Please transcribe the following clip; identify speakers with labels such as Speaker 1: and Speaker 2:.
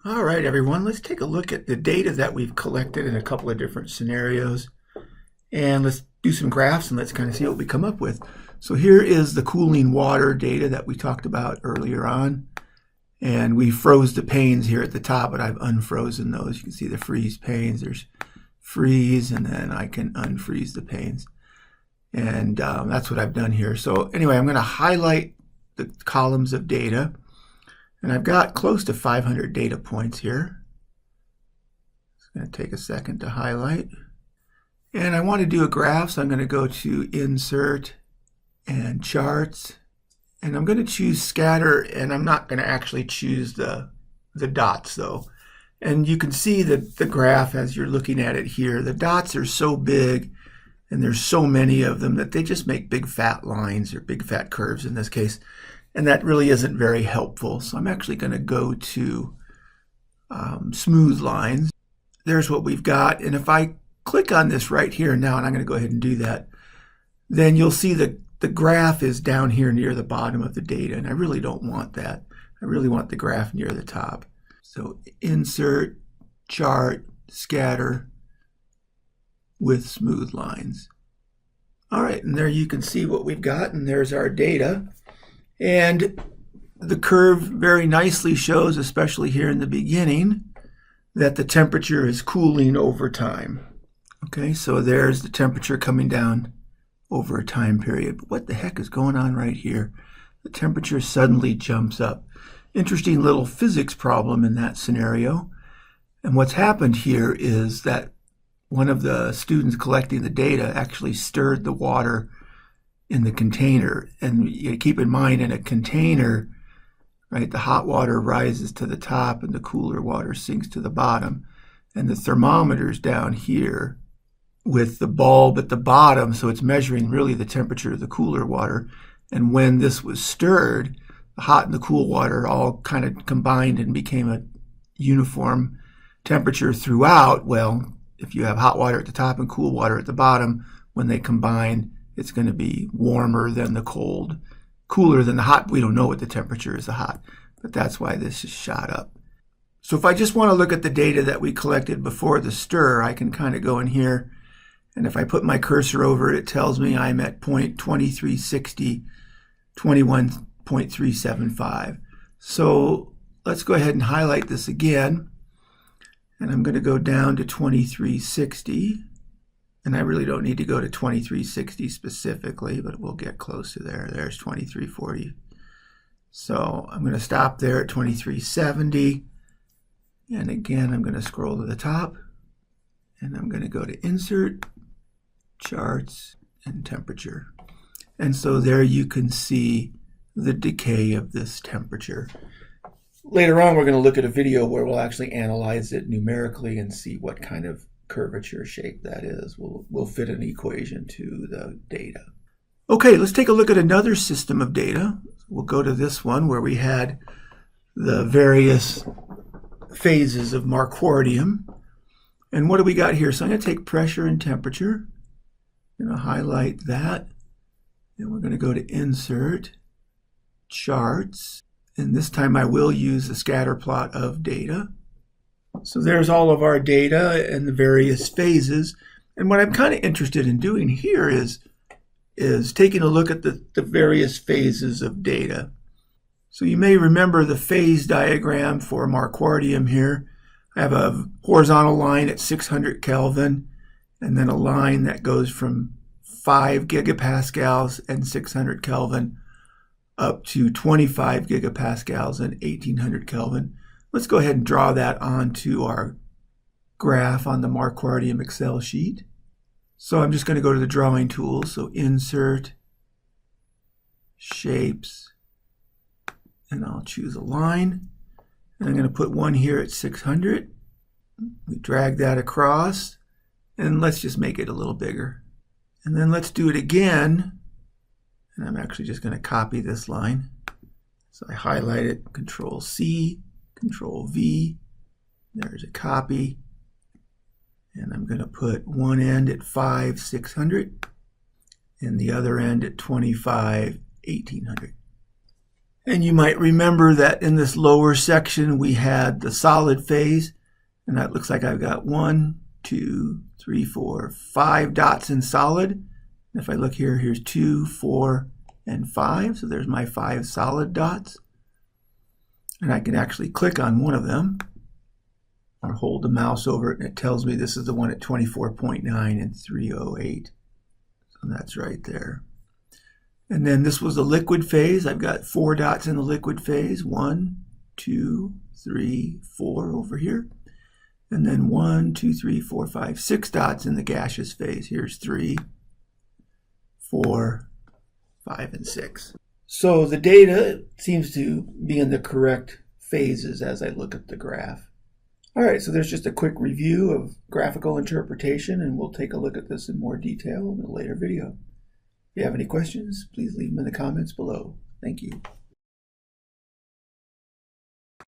Speaker 1: All right, everyone, let's take a look at the data that we've collected in a couple of different scenarios. And let's do some graphs and let's kind of see what we come up with. So here is the cooling water data that we talked about earlier on. And we froze the panes here at the top, but I've unfrozen those. You can see the freeze panes. There's freeze, and then I can unfreeze the panes. And that's what I've done here. So anyway, I'm going to highlight the columns of data. And I've got close to 500 data points here. It's going to take a second to highlight. And I want to do a graph, so I'm going to go to Insert and Charts. And I'm going to choose Scatter, and I'm not going to actually choose the dots, though. And you can see that the graph as you're looking at it here, the dots are so big, and there's so many of them that they just make big fat lines, or big fat curves in this case. And that really isn't very helpful. So I'm actually going to go to smooth lines. There's what we've got. And if I click on this right here now, and I'm going to go ahead and do that, then you'll see that the graph is down here near the bottom of the data. And I really don't want that. I really want the graph near the top. So Insert, Chart, Scatter with smooth lines. All right, and there you can see what we've got, and there's our data. And the curve very nicely shows, especially here in the beginning, that the temperature is cooling over time. Okay, so there's the temperature coming down over a time period. But what the heck is going on right here? The temperature suddenly jumps up. Interesting little physics problem in that scenario. And what's happened here is that one of the students collecting the data actually stirred the water in the container. And you keep in mind, in a container, right, the hot water rises to the top and the cooler water sinks to the bottom. And the thermometer's down here with the bulb at the bottom, so it's measuring really the temperature of the cooler water. And when this was stirred, the hot and the cool water all kind of combined and became a uniform temperature throughout. Well, if you have hot water at the top and cool water at the bottom, when they combine, it's going to be warmer than the cold, cooler than the hot. We don't know what the temperature is of hot, but that's why this is shot up. So if I just want to look at the data that we collected before the stir, I can kind of go in here, and if I put my cursor over it, it tells me I'm at point 2360, 21.375. So let's go ahead and highlight this again, and I'm going to go down to 2360. And I really don't need to go to 2360 specifically, but we'll get close to there. There's 2340. So I'm going to stop there at 2370. And again, I'm going to scroll to the top. And I'm going to go to Insert, Charts, and Temperature. And so there you can see the decay of this temperature. Later on, we're going to look at a video where we'll actually analyze it numerically and see what kind of curvature shape that is. We'll fit an equation to the data. Okay, let's take a look at another system of data. We'll go to this one where we had the various phases of Marquardium. And what do we got here? So I'm going to take pressure and temperature. I'm going to highlight that. And we're going to go to Insert, Charts. And this time I will use the scatter plot of data. So there's all of our data and the various phases. And what I'm kind of interested in doing here is taking a look at the various phases of data. So you may remember the phase diagram for Marquardium here. I have a horizontal line at 600 Kelvin, and then a line that goes from 5 gigapascals and 600 Kelvin up to 25 gigapascals and 1800 Kelvin. Let's go ahead and draw that onto our graph on the Marquardium Excel sheet. So I'm just going to go to the drawing tool. So Insert, Shapes, and I'll choose a line. And I'm going to put one here at 600. We drag that across, and let's just make it a little bigger. And then let's do it again. And I'm actually just going to copy this line. So I highlight it, Control C, Control V, there's a copy, and I'm going to put one end at 5, 600, and the other end at 25, 1800. And you might remember that in this lower section we had the solid phase, and that looks like I've got 1, 2, 3, 4, 5 dots in solid. And if I look here, here's 2, 4, and 5. So there's my 5 solid dots. And I can actually click on one of them or hold the mouse over it, and it tells me this is the one at 24.9 and 308. So that's right there. And then this was the liquid phase. I've got 4 dots in the liquid phase. 1, 2, 3, 4 over here. And then 1, 2, 3, 4, 5, 6 dots in the gaseous phase. Here's 3, 4, 5, and 6. So the data seems to be in the correct phases as I look at the graph. All right, so there's just a quick review of graphical interpretation, and we'll take a look at this in more detail in a later video. If you have any questions, please leave them in the comments below. Thank you.